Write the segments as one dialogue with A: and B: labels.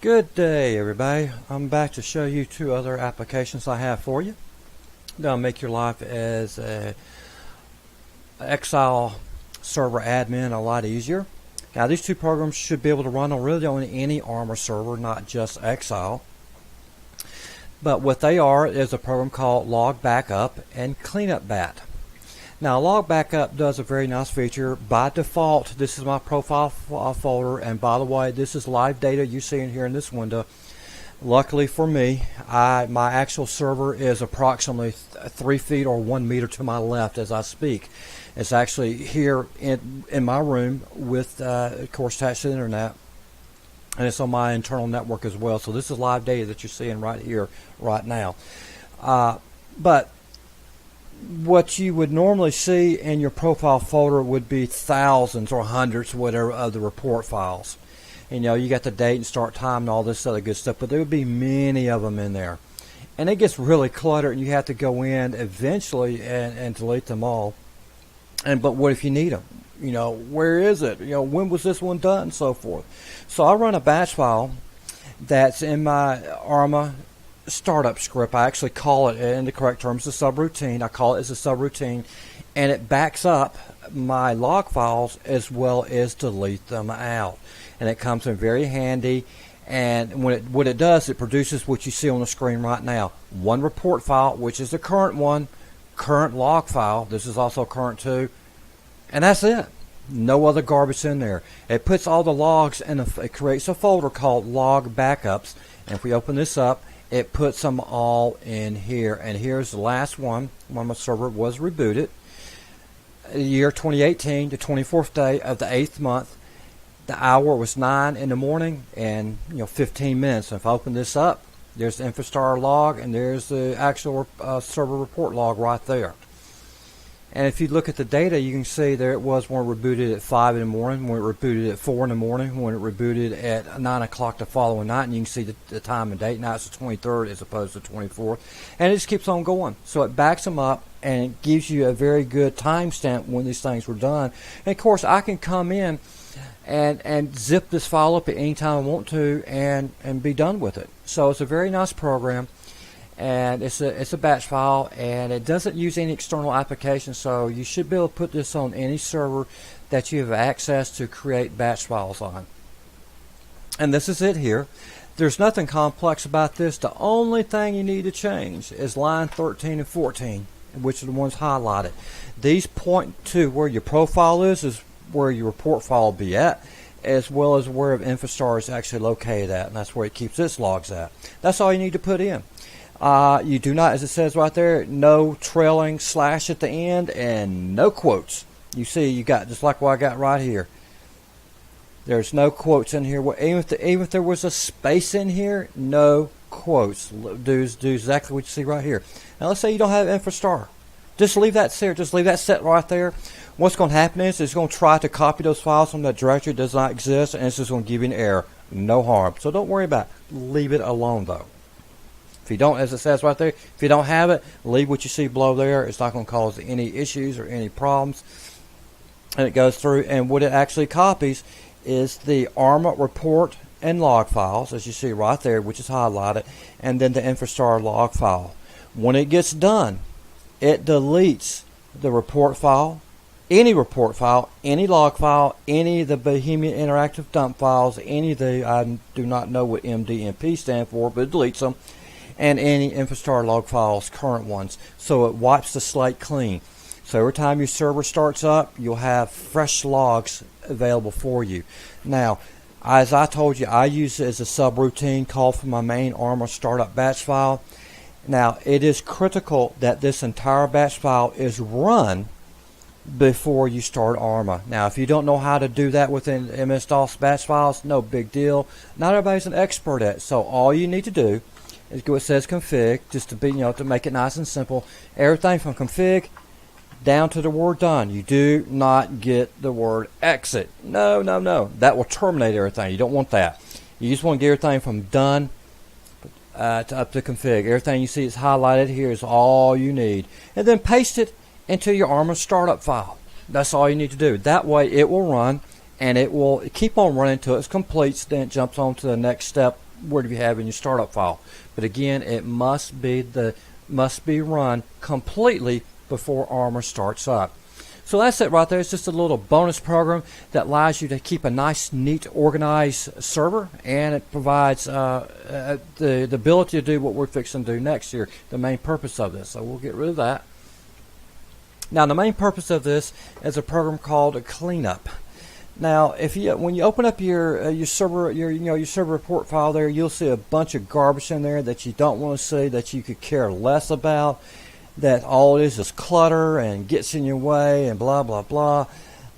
A: Good day, everybody. I'm back to show you two other applications I have for you. That'll make your life as a ARMR Server admin a lot easier. Now, these two programs should be able to run on really on any ARMR server, not just Exile. But what they are is a program called Log-BackUp and CleanUp.Bat. Now, Log-BackUp does a very nice feature. By default, this is my profile folder, and by the way, this is live data you see in here in this window. Luckily for me, my actual server is approximately 3 feet or 1 meter to my left as I speak. It's actually here in my room with, of course, attached to the internet, and it's on my internal network as well. So this is live data that you're seeing right here, right now. But what you would normally see in your profile folder would be thousands or hundreds, whatever, of the report files. You know, you got the date and start time and all this other good stuff, but there would be many of them in there. And it gets really cluttered, and you have to go in eventually and delete them all. But what if you need them? You know, where is it? You know, when was this one done, and so forth. So I run a batch file that's in my ARMA startup script. I actually call it, in the correct terms, a subroutine. I call it as a subroutine, and it backs up my log files as well as delete them out. And it comes in very handy. And what it does, it produces what you see on the screen right now. One report file, which is the current one, current log file. This is also current too. And that's it. No other garbage in there. It puts all the logs in it creates a folder called Log Backups. And if we open this up, it puts them all in here. And here's the last one when my server was rebooted. The year 2018, the 24th day of the 8th month. The hour was 9 in the morning and 15 minutes. And if I open this up, there's the Infostar log and there's the actual server report log right there. And if you look at the data, you can see there it was when it rebooted at 5 in the morning, when it rebooted at 4 in the morning, when it rebooted at 9 o'clock the following night, and you can see the time and date. Now it's the 23rd as opposed to the 24th. And it just keeps on going. So it backs them up and gives you a very good timestamp when these things were done. And of course, I can come in and zip this file up at any time I want to and be done with it. So it's a very nice program. And it's a batch file, and it doesn't use any external application, so you should be able to put this on any server that you have access to create batch files on. And this is it here. There's nothing complex about this. The only thing you need to change is line 13 and 14, which are the ones highlighted. These point to where your profile is where your report file will be at, as well as where Infostar is actually located at, and that's where it keeps its logs at. That's all you need to put in. You do not, as it says right there, no trailing slash at the end and no quotes. You see, you got just like what I got right here. There's no quotes in here. Even if there was a space in here, no quotes. Do exactly what you see right here. Now let's say you don't have Infostar. Just leave that there. Just leave that set right there. What's going to happen is it's going to try to copy those files from that directory that does not exist, and it's just going to give you an error. No harm. So don't worry about it. Leave it alone though. If you don't, as it says right there, if you don't have it, leave what you see below there. It's not going to cause any issues or any problems. And it goes through, and what it actually copies is the ARMA report and log files, as you see right there, which is highlighted, and then the Infostar log file. When it gets done, it deletes the report file, any log file, any of the Bohemian Interactive dump files, any of the, I do not know what MDMP stand for, but it deletes them, and any Infostar log files, current ones. So it wipes the slate clean. So every time your server starts up, you'll have fresh logs available for you. Now, as I told you, I use it as a subroutine call for my main ARMA startup batch file. Now, it is critical that this entire batch file is run before you start ARMA. Now, if you don't know how to do that within MS-DOS batch files, no big deal. Not everybody's an expert at it. So all you need to do is go, it says config, just to be, to make it nice and simple. Everything from config down to the word done. You do not get the word exit. No. That will terminate everything. You don't want that. You just want to get everything from done to up to config. Everything you see is highlighted here is all you need. And then paste it into your ARMA startup file. That's all you need to do. That way it will run and it will keep on running until it's complete. Then it jumps on to the next step where you have in your startup file. But again, it must be run completely before ARMA starts up. So that's it right there. It's just a little bonus program that allows you to keep a nice, neat, organized server, and it provides the ability to do what we're fixing to do next here, the main purpose of this. So we'll get rid of that. Now, the main purpose of this is a program called CleanUp. Now, when you open up your server report file there, you'll see a bunch of garbage in there that you don't want to see, that you could care less about, that all it is clutter and gets in your way and blah blah blah.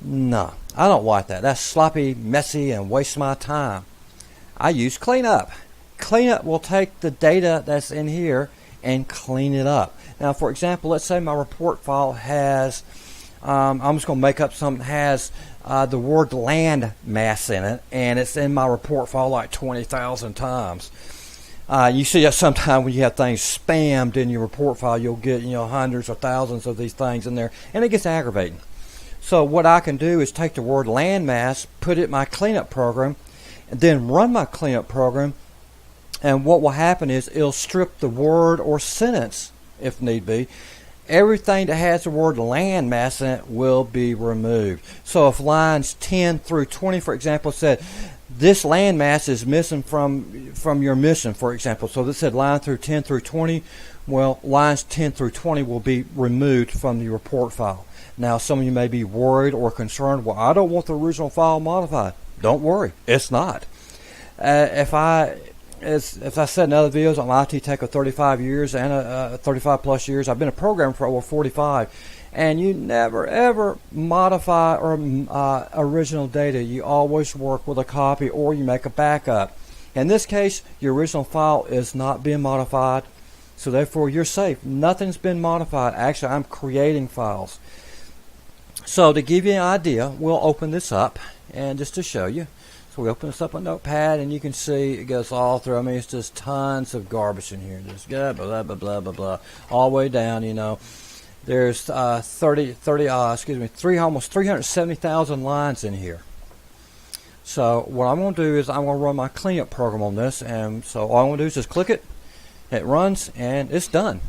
A: No, I don't like that. That's sloppy, messy, and wastes my time. I use CleanUp. CleanUp will take the data that's in here and clean it up. Now, for example, let's say my report file has, I'm just going to make up something that has the word land mass in it, and it's in my report file like 20,000 times. You see that sometimes when you have things spammed in your report file, you'll get hundreds or thousands of these things in there, and it gets aggravating. So what I can do is take the word landmass, put it in my cleanup program, and then run my cleanup program, and what will happen is it'll strip the word or sentence, if need be. Everything that has the word landmass in it will be removed. So if lines 10 through 20, for example, said this landmass is missing from your mission, for example. So this said line through 10 through 20. Well, lines 10 through 20 will be removed from the report file. Now, some of you may be worried or concerned, well, I don't want the original file modified. Don't worry, it's not. As I said in other videos, on IT Tech of 35 years and 35 plus years, I've been a programmer for over 45. And you never ever modify or original data. You always work with a copy or you make a backup. In this case, your original file is not being modified, so therefore you're safe. Nothing's been modified. Actually, I'm creating files. So to give you an idea, we'll open this up, and just to show you. So we open this up on Notepad, and you can see it goes all through. I mean, it's just tons of garbage in here. Just blah, blah, blah, blah, blah, blah, all the way down, There's almost 370,000 lines in here. So what I'm going to do is I'm going to run my cleanup program on this, and so all I'm going to do is just click it, it runs, and it's done.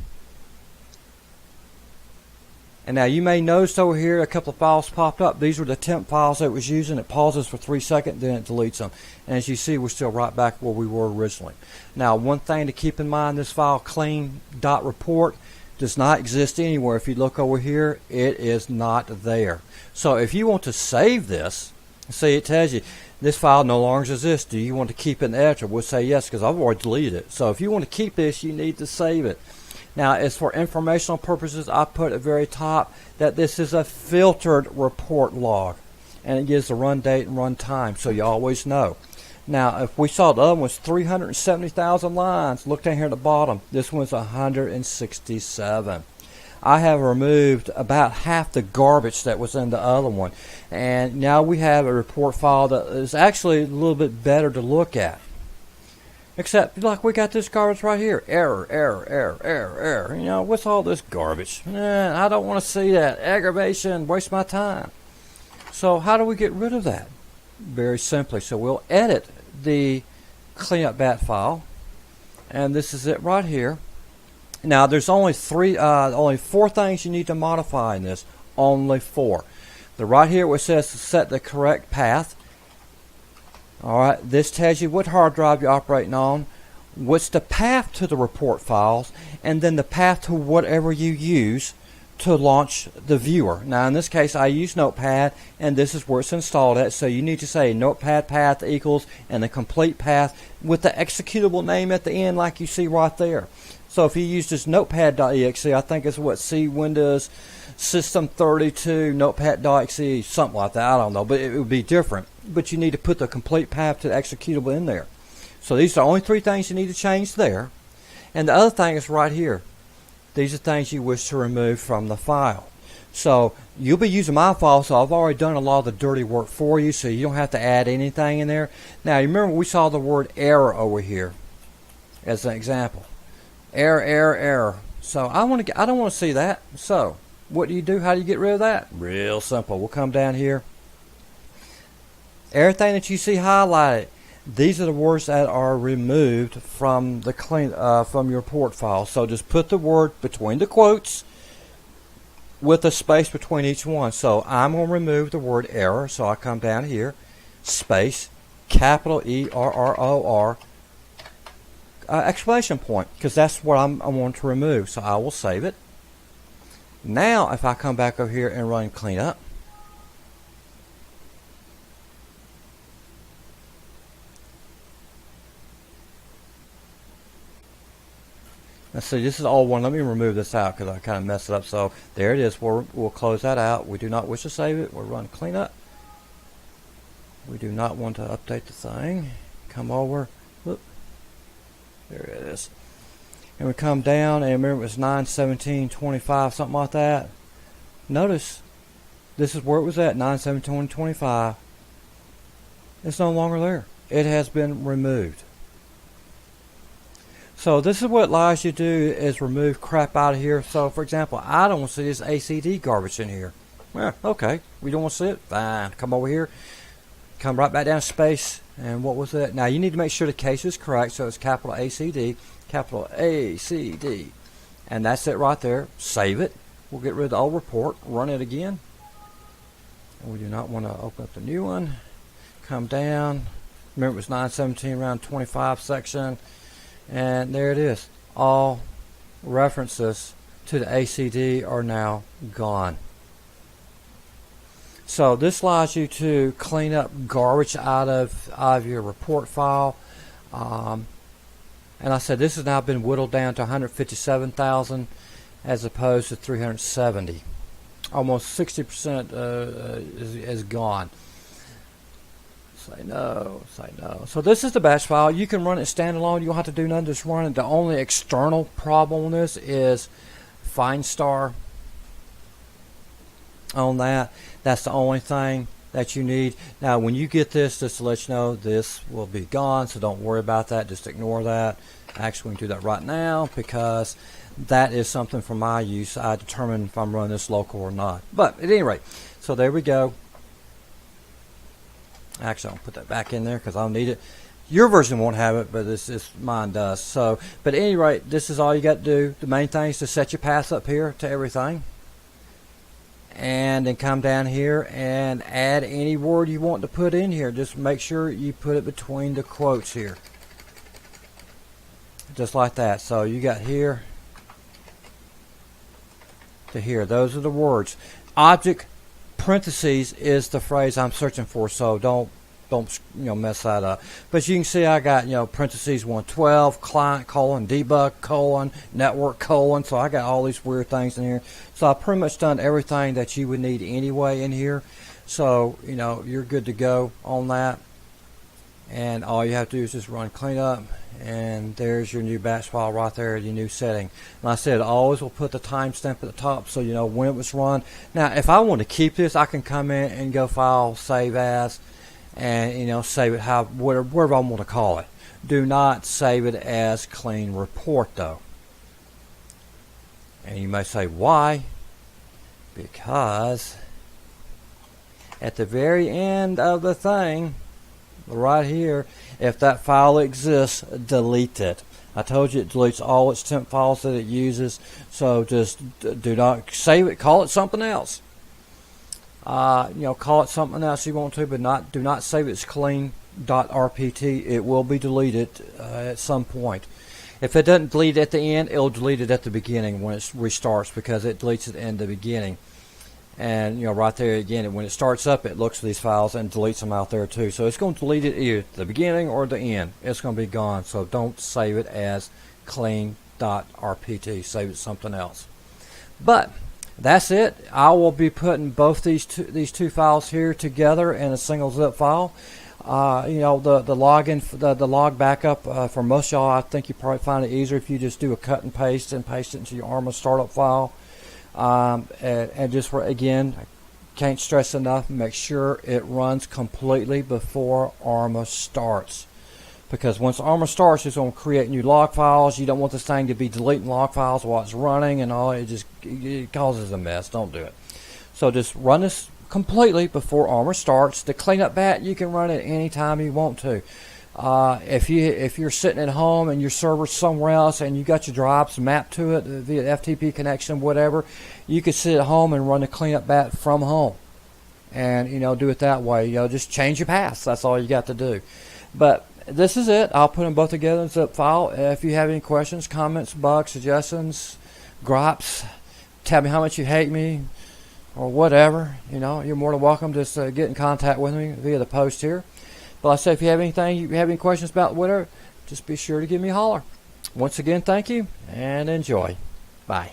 A: And now you may notice over here a couple of files popped up. These were the temp files that it was using. It pauses for 3 seconds, then it deletes them. And as you see, we're still right back where we were originally. Now, one thing to keep in mind, this file clean.report does not exist anywhere. If you look over here, it is not there. So if you want to save this, see, it tells you this file no longer exists. Do you want to keep it in the editor? We'll say yes, because I've already deleted it. So if you want to keep this, you need to save it. Now, as for informational purposes, I put at the very top that this is a filtered report log, and it gives the run date and run time, so you always know. Now, if we saw the other one was 370,000 lines, look down here at the bottom. This one's 167. I have removed about half the garbage that was in the other one, and now we have a report file that is actually a little bit better to look at. Except, like, we got this garbage right here. Error, error, error, error, error. What's all this garbage? I don't want to see that. Aggravation, waste my time. So how do we get rid of that? Very simply. So we'll edit the CleanUp.Bat file, and this is it right here. Now, there's only four things you need to modify in this. Only 4. The right here where it says to set the correct path. Alright, this tells you what hard drive you're operating on, what's the path to the report files, and then the path to whatever you use to launch the viewer. Now in this case I use Notepad, and this is where it's installed at, so you need to say Notepad path equals and the complete path with the executable name at the end like you see right there. So if you use this Notepad.exe, I think it's what, C Windows System 32 Notepad.exe, something like that, I don't know, but it would be different. But you need to put the complete path to the executable in there. So these are the only 3 things you need to change there. And the other thing is right here. These are things you wish to remove from the file. So you'll be using my file, so I've already done a lot of the dirty work for you, so you don't have to add anything in there. Now you remember we saw the word error over here as an example. Error, error, error. So I don't want to see that. So, what do you do? How do you get rid of that? Real simple. We'll come down here. Everything that you see highlighted, these are the words that are removed from the from your report file. So just put the word between the quotes with a space between each one. So I'm going to remove the word error. So I come down here, space, capital ERROR, exclamation point, because that's what I want to remove. So I will save it. Now if I come back over here and run cleanup, let's see, this is all one. Let me remove this out because I kind of messed it up. So there it is. We'll close that out. We do not wish to save it. We'll run cleanup. We do not want to update the thing. Come over. Whoop. There it is. And we come down, and remember it was 9/17/25, something like that. Notice this is where it was at, 9/17/25. It's no longer there. It has been removed. So this is what it allows you to do, is remove crap out of here. So for example, I don't want to see this ACD garbage in here. Well, okay, we don't want to see it. Fine. Come over here. Come right back down to space. And what was that? Now you need to make sure the case is correct. So it's capital ACD, capital ACD. And that's it right there. Save it. We'll get rid of the old report. Run it again. And we do not want to open up the new one. Come down. Remember it was 9/17 around 25 section. And there it is. All references to the ACD are now gone. So this allows you to clean up garbage out of your report file. And I said this has now been whittled down to 157,000 as opposed to 370. Almost 60% is gone. Say no, say no. So this is the batch file. You can run it standalone. You don't have to do nothing, just run it. The only external problem on this is FindStar on that. That's the only thing that you need. Now when you get this, just to let you know, this will be gone, so don't worry about that. Just ignore that. Actually, we can do that right now because that is something for my use. I determine if I'm running this local or not. But at any rate, so there we go. Actually, I'll put that back in there because I'll need it. Your version won't have it, but mine does. So, but at any rate, this is all you got to do. The main thing is to set your path up here to everything. And then come down here and add any word you want to put in here. Just make sure you put it between the quotes here. Just like that. So you got here to here. Those are the words. Object parentheses is the phrase I'm searching for, so don't mess that up. But you can see I got parentheses 112 client debug network so I got all these weird things in here. So I've pretty much done everything that you would need anyway in here. So you're good to go on that. And all you have to do is just run cleanup, and there's your new batch file right there, your new setting. And I said always will put the timestamp at the top so you know when it was run. Now if I want to keep this, I can come in and go file, save as, and save it whatever I want to call it. Do not save it as clean report though. And you may say why? Because at the very end of the thing, right here, if that file exists, delete it. I told you it deletes all its temp files that it uses, so just do not save it. Call it something else. Call it something else you want to, but do not save it as clean.rpt. It will be deleted at some point. If it doesn't delete at the end, it'll delete it at the beginning when it restarts, because it deletes it in the beginning. And right there again, when it starts up, it looks for these files and deletes them out there too. So it's going to delete it either at the beginning or the end. It's going to be gone. So don't save it as clean.rpt. Save it something else. But that's it. I will be putting both these two files here together in a single zip file. The log backup for most of y'all, I think you probably find it easier if you just do a cut and paste it into your ARMA startup file. And just again, I can't stress enough, make sure it runs completely before ARMA starts, because once ARMA starts, it's going to create new log files. You don't want this thing to be deleting log files while it's running and all. It causes a mess. Don't do it. So just run this completely before ARMA starts. The CleanUp.Bat, you can run it anytime you want to. If you're sitting at home and your server's somewhere else and you got your drops mapped to it via FTP connection, whatever, you could sit at home and run the CleanUp.Bat from home, and do it that way. Just change your paths. That's all you got to do. But this is it. I'll put them both together in a zip file. If you have any questions, comments, bugs, suggestions, gripes, tell me how much you hate me or whatever, you're more than welcome. Just get in contact with me via the post here. But like I say, if you have anything, you have any questions about whatever, just be sure to give me a holler. Once again, thank you and enjoy. Bye.